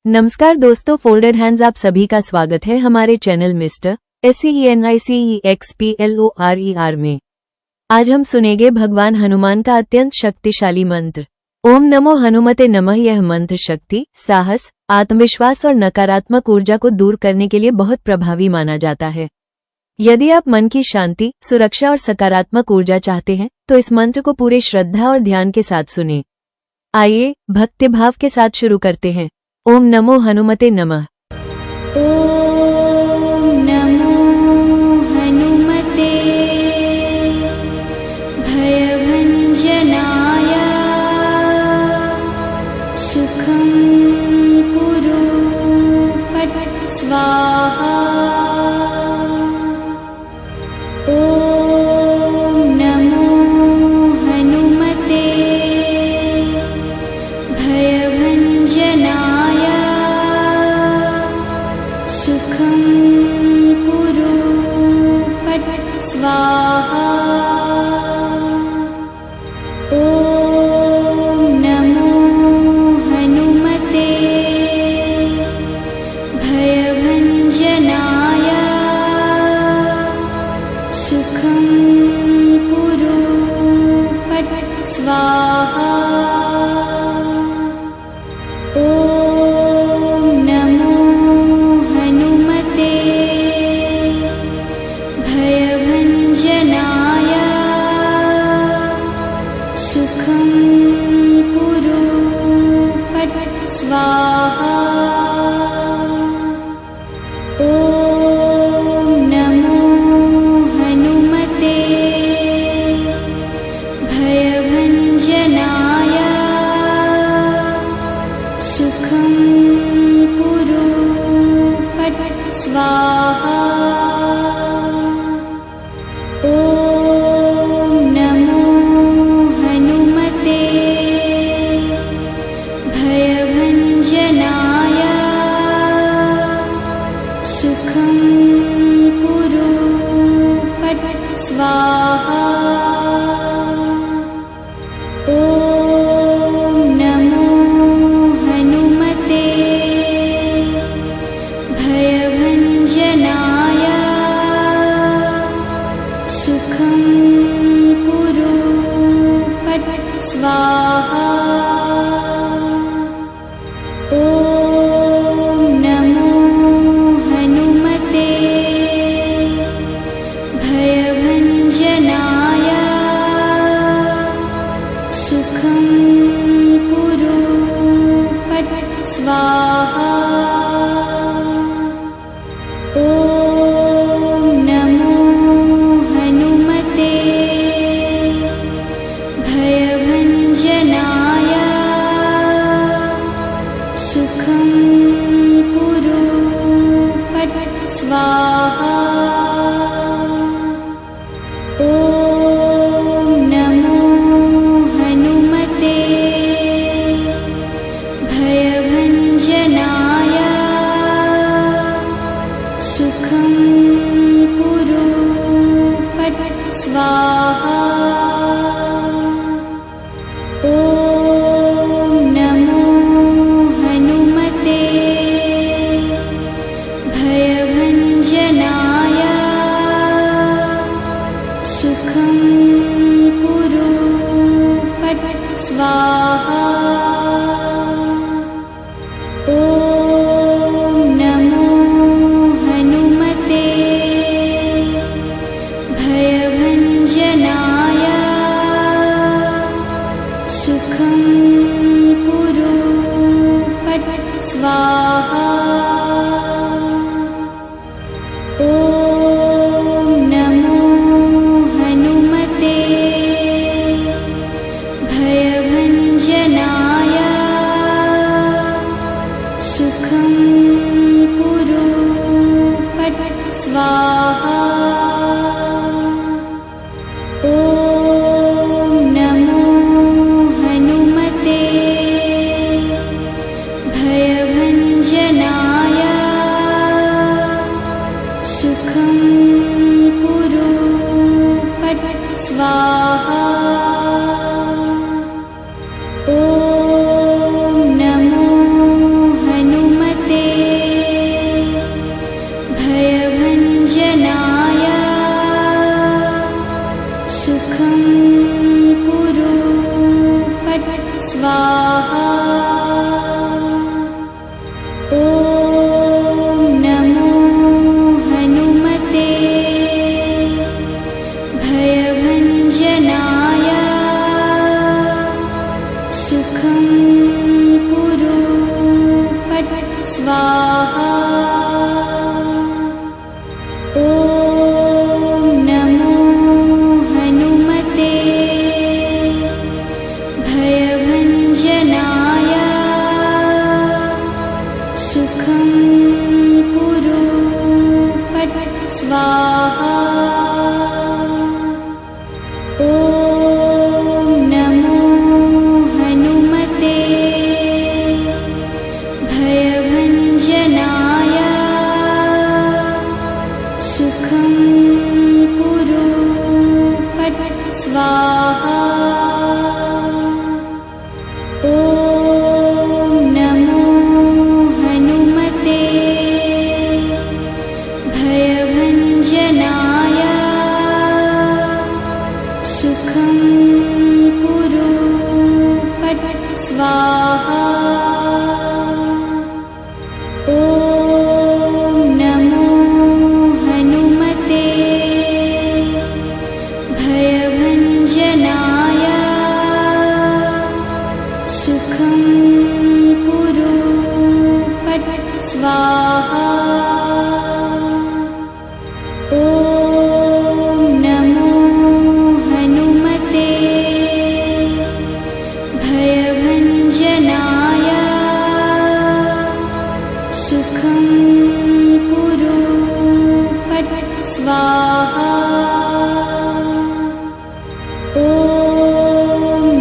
नमस्कार दोस्तों, folded hands आप सभी का स्वागत है हमारे चैनल मिस्टर SENICEXPLORER में। आज हम सुनेंगे भगवान हनुमान का अत्यंत शक्तिशाली मंत्र ओम नमो हनुमते नमः। यह मंत्र शक्ति, साहस, आत्मविश्वास और नकारात्मक ऊर्जा को दूर करने के लिए बहुत प्रभावी माना जाता है। यदि आप मन की शांति, सुरक्षा और सकारात्मक ऊर्जा चाहते हैं तो इस मंत्र को पूरे श्रद्धा और ध्यान के साथ सुनें। आइए भक्तिभाव के साथ शुरू करते हैं। ओम नमो हनुमते नमः। ओम नमो हनुमते भयभञ्जनाय सुखं कुरु फट् स्वाहा। ओम नमो हनुमते भयभञ्जनाय सुखं कुरु फट् स्वाहा। ओम नमो हनुमते भयभञ्जनाय सुखं कुरु फट् स्वाहा। ओम नमो हनुमते भयभञ्जनाय सुखं कुरु फट् स्वाहा। ओम नमो हनुमते भयभञ्जनाय सुखं कुरु फट् स्वाहा। ओम नमो हनुमते भयभञ्जनाय सुखं कुरु फट् स्वाहा। ओम नमो हनुमते भयभञ्जनाय सुखं कुरु फट् स्वाहा। ओम नमो हनुमते भयभञ्जनाय सुखं कुरु फट् स्वाहा। ओम नमो हनुमते भयभञ्जनाय सुखं कुरु फट् स्वाहा। ओम नमो हनुमते भयभञ्जनाय सुखं कुरु फट् स्वाहा। ओम नमो हनुमते भयभञ्जनाय सुखं कुरु फट् स्वाहा। ओम नमो हनुमते भयभञ्जनाय सुखं कुरु फट् स्वाहा। ओम नमो हनुमते भयभञ्जनाय सुखं कुरु फट् स्वाहा। ओम नमो हनुमते भयभञ्जनाय सुखं कुरु फट् स्वाहा। ओम नमो हनुमते फट् स्वाहा। ॐ नमो हनुमते भयभञ्जनाय। सुखं कुरु फट् स्वाहा। ॐ नमो हनुमते भयभञ्जनाय। सुखं कुरु फट् स्वाहा। ॐ नमो हनुमते भयभञ्जनाय। सुखं कुरु फट् स्वाहा। ॐ नमो हनुमते भयभञ्जनाय। सुखं कुरु फट् स्वाहा। ॐ नमो हनुमते भयभञ्जनाय। सुखं कुरु फट् स्वाहा। ॐ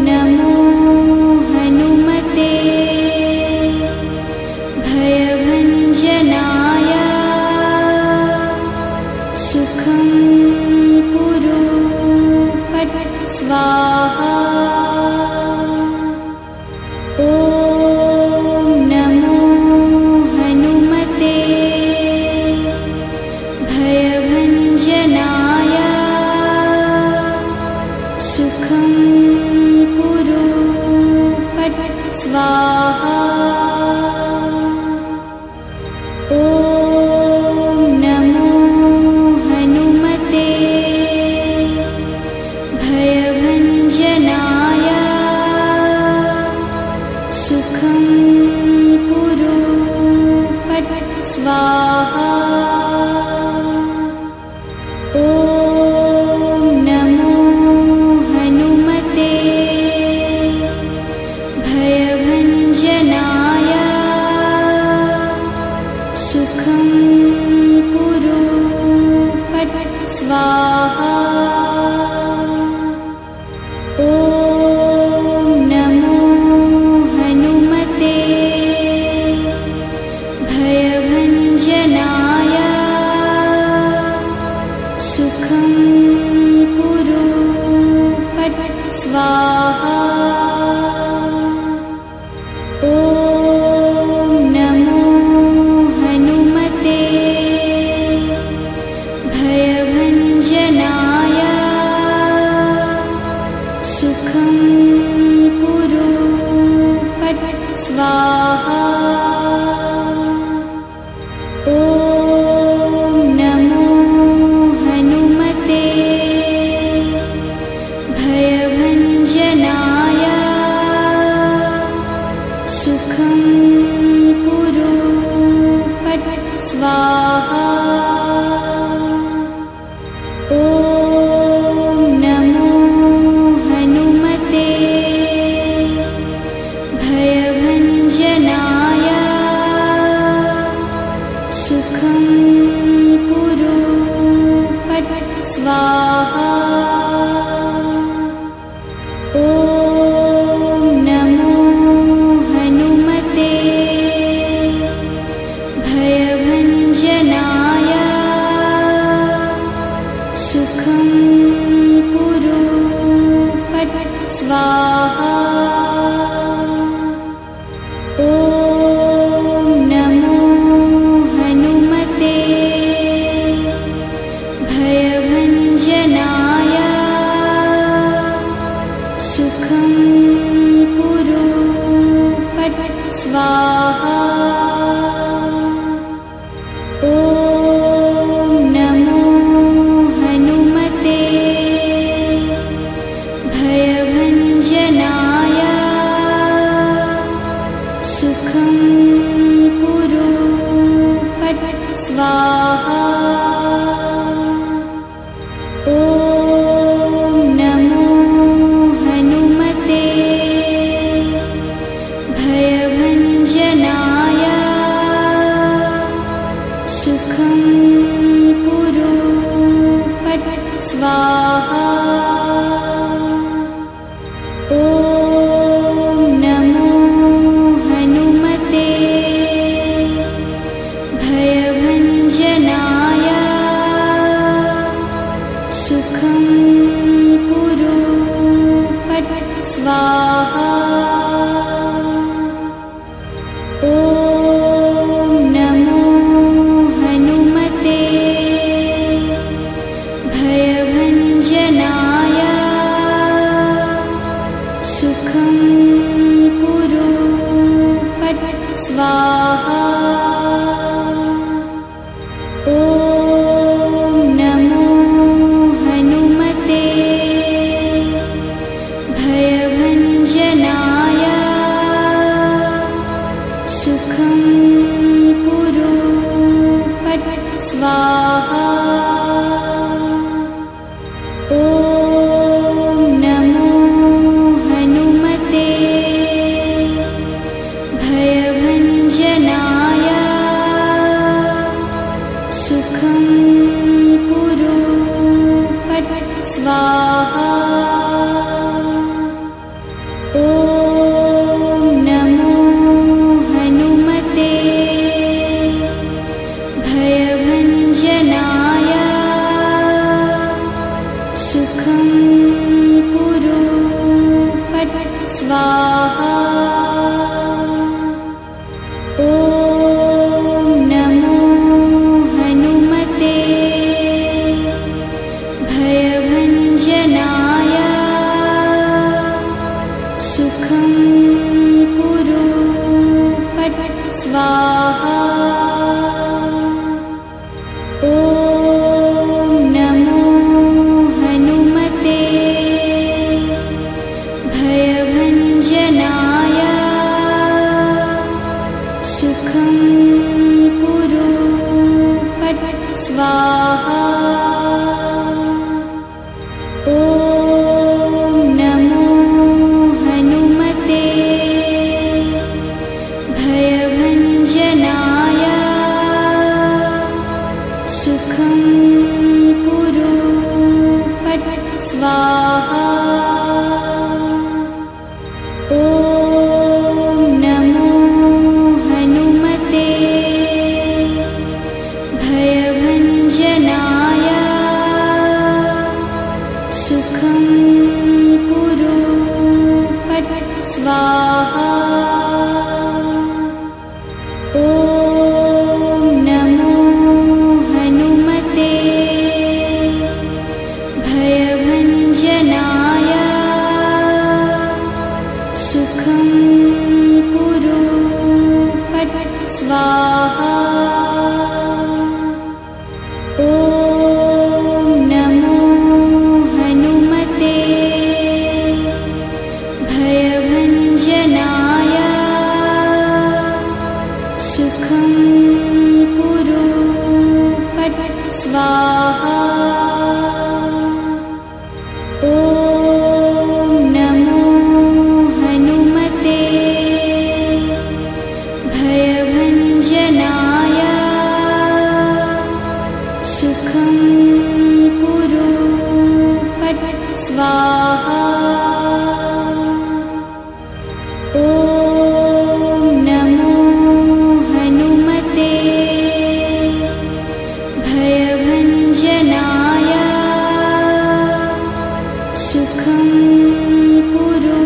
नमो हनुमते भयभञ्जनाय। सुखं कुरु फट् स्वाहा। ॐ नमो हनुमते भयभञ्जनाय। सुखं कुरु फट् स्वाहा। ॐ नमो हनुमते भयभञ्जनाय। सुखं कुरु फट् स्वाहा। ॐ नमो हनुमते भयभञ्जनाय। सुखं कुरु फट् स्वाहा। ॐ नमो हनुमते भयभञ्जनाय। स्वाहा ॐ नमो हनुमते भयभञ्जनाय सुखं कुरु फट् स्वाहा ॐ नमो हनुमते भयभञ्जनाय सुखं कुरु फट् स्वाहा ॐ नमो हनुमते भयभञ्जनाय सुखं कुरु फट् स्वाहा ॐ नमो हनुमते भयभञ्जनाय सुखं कुरु फट् स्वाहा ॐ नमो हनुमते भयभञ्जनाय सुखं कुरु फट् स्वाहा ॐ नमो हनुमते भयभञ्जनाय सुखं कुरु फट् स्वाहा ॐ नमो हनुमते भयभञ्जनाय सुखं कुरु फट् स्वाहा ॐ नमो हनुमते भयभञ्जनाय सुखं कुरु फट् स्वाहा ॐ नमो हनुमते भयभञ्जनाय सुखं कुरु फट् स्वाहा ॐ नमो हनुमते भयभञ्जनाय सुखं कुरु फट् स्वाहा ॐ नमो हनुमते भयभञ्जनाय सुखं कुरु फट् स्वाहा ॐ नमो हनुमते भयभञ्जनाय सुखं कुरु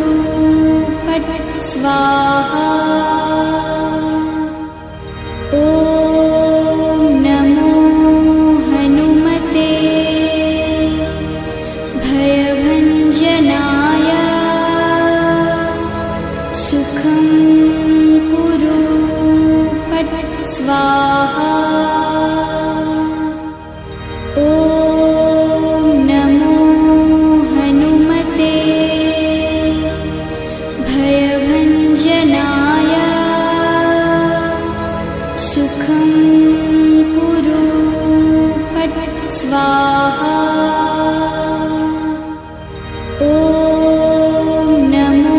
फट् स्वाहा ॐ नमो हनुमते भयभञ्जनाय सुखं कुरु फट् स्वाहा ॐ नमो हनुमते भयभञ्जनाय सुखं कुरु फट् स्वाहा ॐ नमो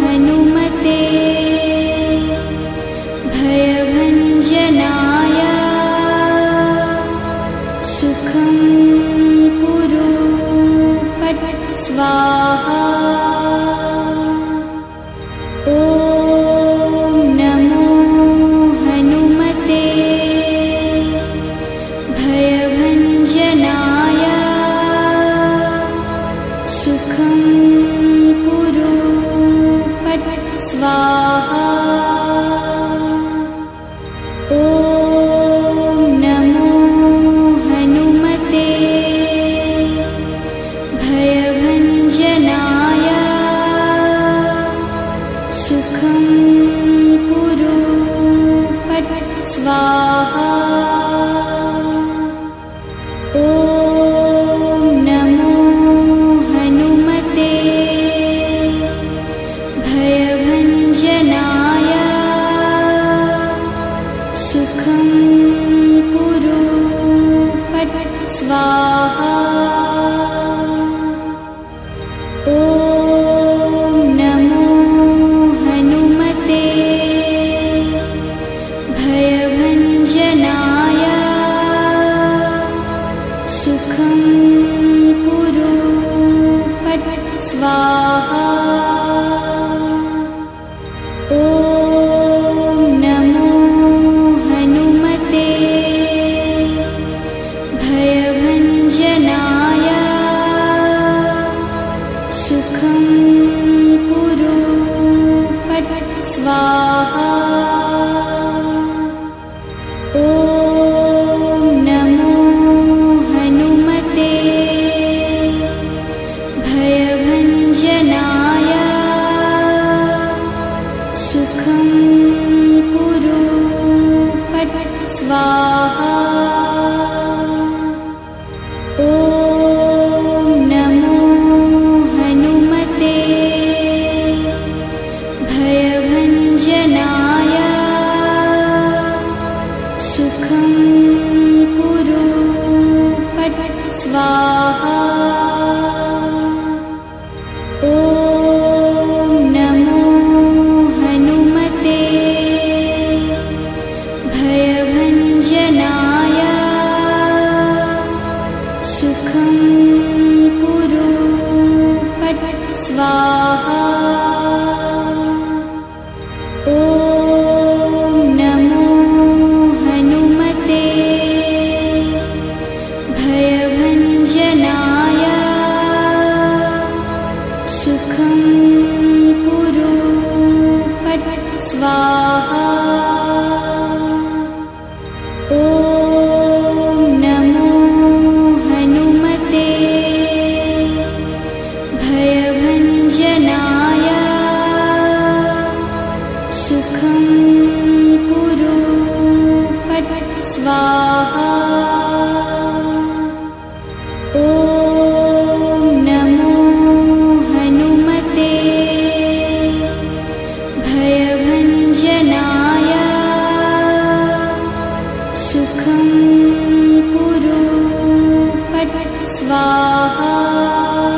हनुमते भयभञ्जनाय सुखं कुरु फट् स्वाहा ॐ नमो हनुमते भयभञ्जनाय स्वाहा ॐ नमो हनुमते भयभञ्जनाय सुखं कुरु फट् स्वाहा स्वाहा ॐ नमो हनुमते भयभञ्जनाय सुखं कुरु फट् स्वाहा ॐ नमो हनुमते भयभञ्जनाय सुखं कुरु फट् स्वाहा ॐ नमो हनुमते भयभञ्जनाय सुखं कुरु फट् स्वाहा स्वाहा ॐ नमो हनुमते भयभञ्जनाय सुखं कुरु फट् स्वाहा ॐ नमो हनुमते भयभञ्जनाय सुखं कुरु फट् स्वाहा ॐ नमो हनुमते भयभञ्जनाय सुखं कुरु फट् स्वाहा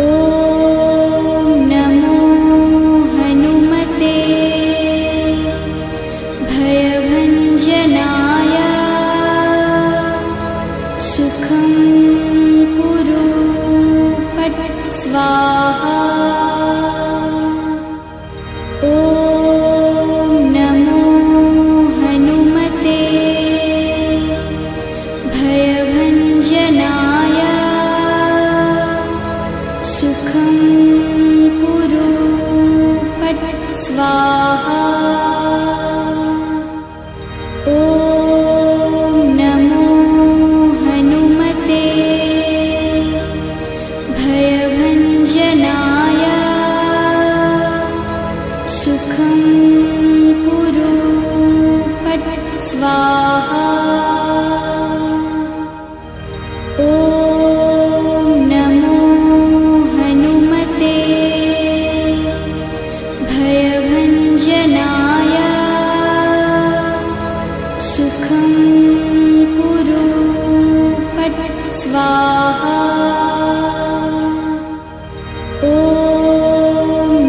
ॐ नमो हनुमते भयभञ्जनाय सुखं कुरु फट् स्वाहा ॐ नमो हनुमते भयभञ्जनाय सुखं कुरु फट् स्वाहा ॐ नमो हनुमते भयभञ्जनाय सुखं कुरु फट् स्वाहा ॐ नमो हनुमते भयभञ्जनाय सुखं कुरु फट् स्वाहा ॐ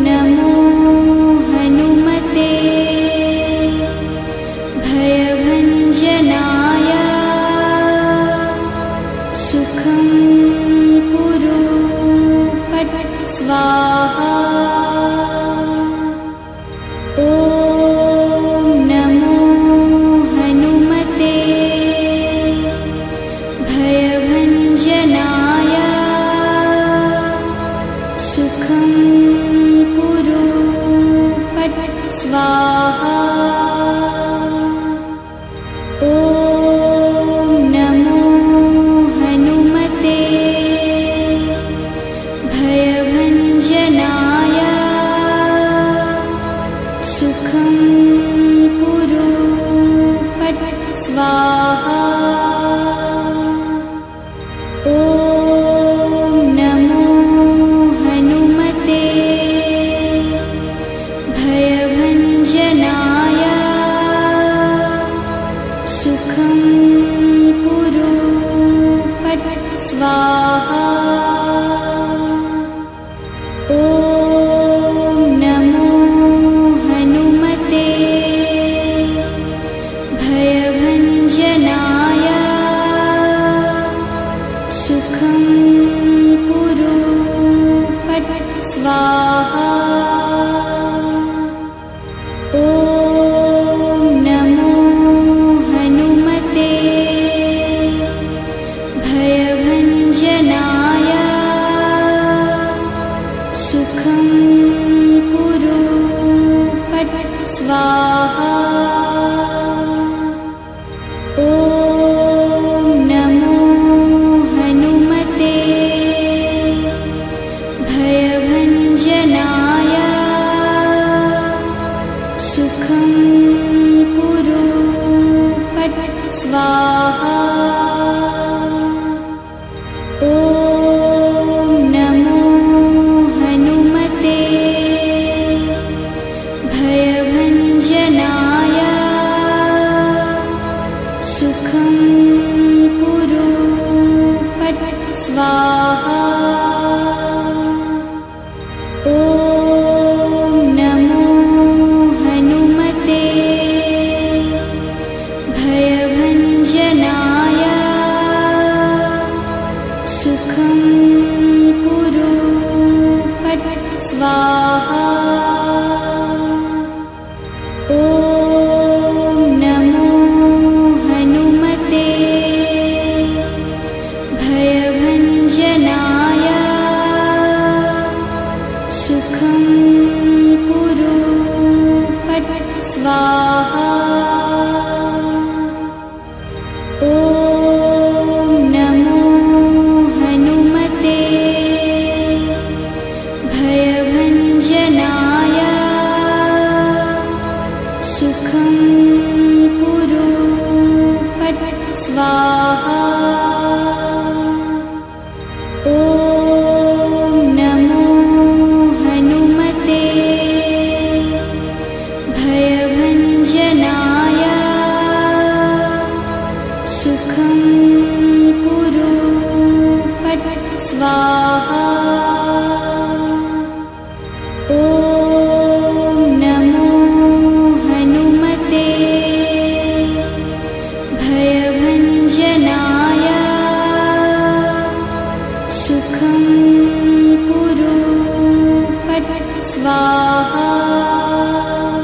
नमो हनुमते भयभञ्जनाय सुखं कुरु फट् स्वाहा ॐ नमो हनुमते भयभञ्जनाय सुखं कुरु फट् स्वाहा ॐ नमो हनुमते भयभञ्जनाय सुखं कुरु स्वाहा ॐ नमो हनुमते भयभञ्जनाय सुखं कुरु फट् स्वाहा स्वाहा ॐ नमो हनुमते भयभञ्जनाय सुखं कुरु फट् स्वाहा स्वाहा ॐ नमो हनुमते भयभञ्जनाय सुखं कुरु फट् स्वाहा स्वाहा ॐ नमो हनुमते भयभञ्जनाय सुखं कुरु फट् स्वाहा स्वाहा ॐ नमो हनुमते भयभञ्जनाय सुखं कुरु फट् स्वाहा स्वाहा ॐ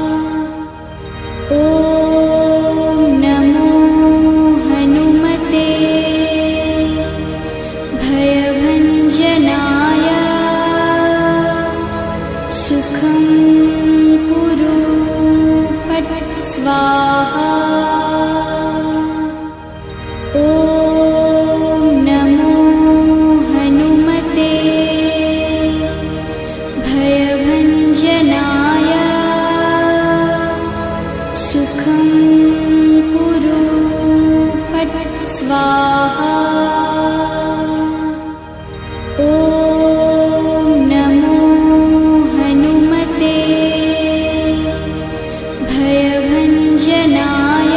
नमो हनुमते भयभञ्जनाय सुखं कुरु फट् स्वाहा स्वाहा ॐ नमो हनुमते भयभञ्जनाय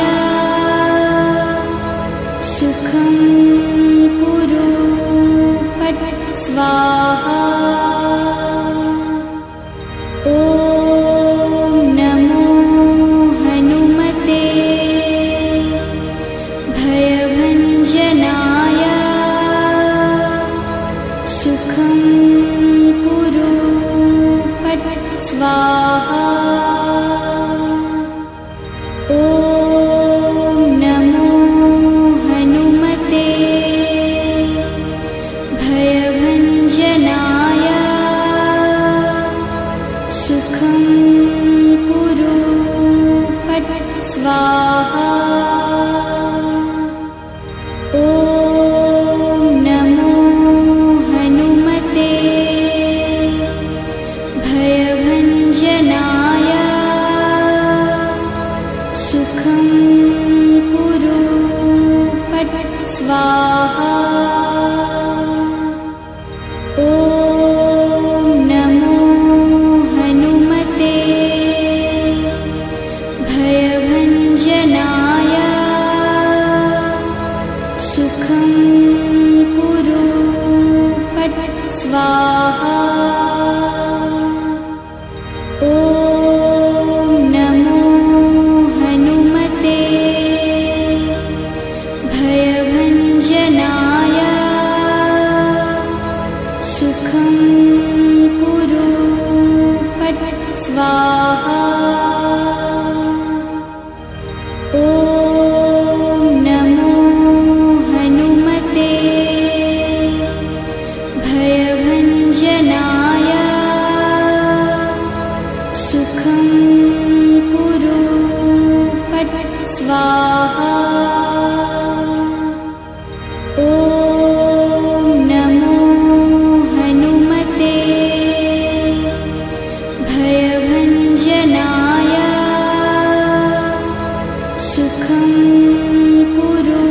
सुखं कुरु फट् स्वाहा स्वाहा ॐ नमो हनुमते भयभञ्जनाय सुखं कुरु फट् स्वाहा सुखं कुरु स्वाहा ॐ नमो हनुमते भयभञ्जनाय सुखं कुरु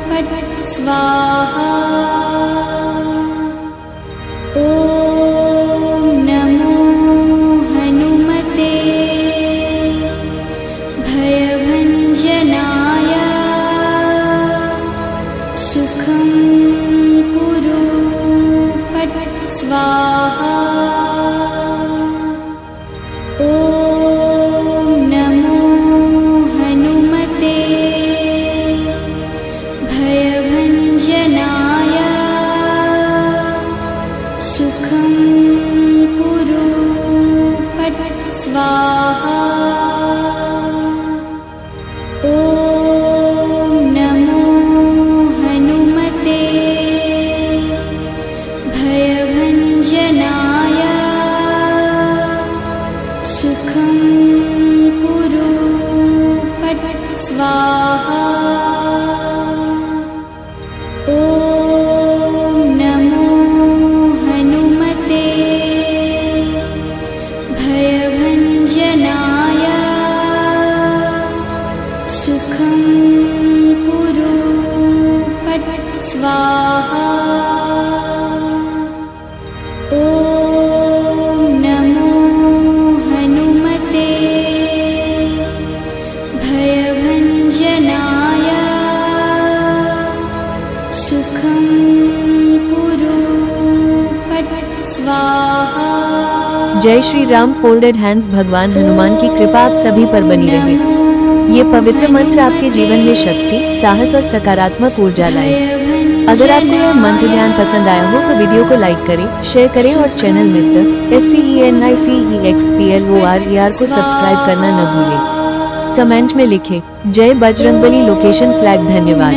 फट् स्वाहा ॐ नमो हनुमते भयभञ्जनाय सुखं कुरु फट् स्वाहा ॐ नमो हनुमते भयभञ्जनाय सुखं कुरु फट् स्वाहा ॐ नमो हनुमते भयभञ्जनाय सुखं कुरु फट् स्वाहा ॐ नमो हनुमते भयभञ्जनाय सुखं कुरु फट् स्वाहा ॐ नमो हनुमते भयभञ्जनाय सुखं कुरु फट् स्वाहा। जय श्री राम। Folded hands. भगवान हनुमान की कृपा आप सभी पर बनी रहे। ये पवित्र मंत्र आपके जीवन में शक्ति, साहस और सकारात्मक ऊर्जा लाए। अगर आपको यह मंत्र ध्यान पसंद आया हो तो वीडियो को लाइक करें, शेयर करें और चैनल मिस्टर SCENICEXPLORER को सब्सक्राइब करना न भूलें। कमेंट में लिखें जय बजरंगबली। Location flag. धन्यवाद।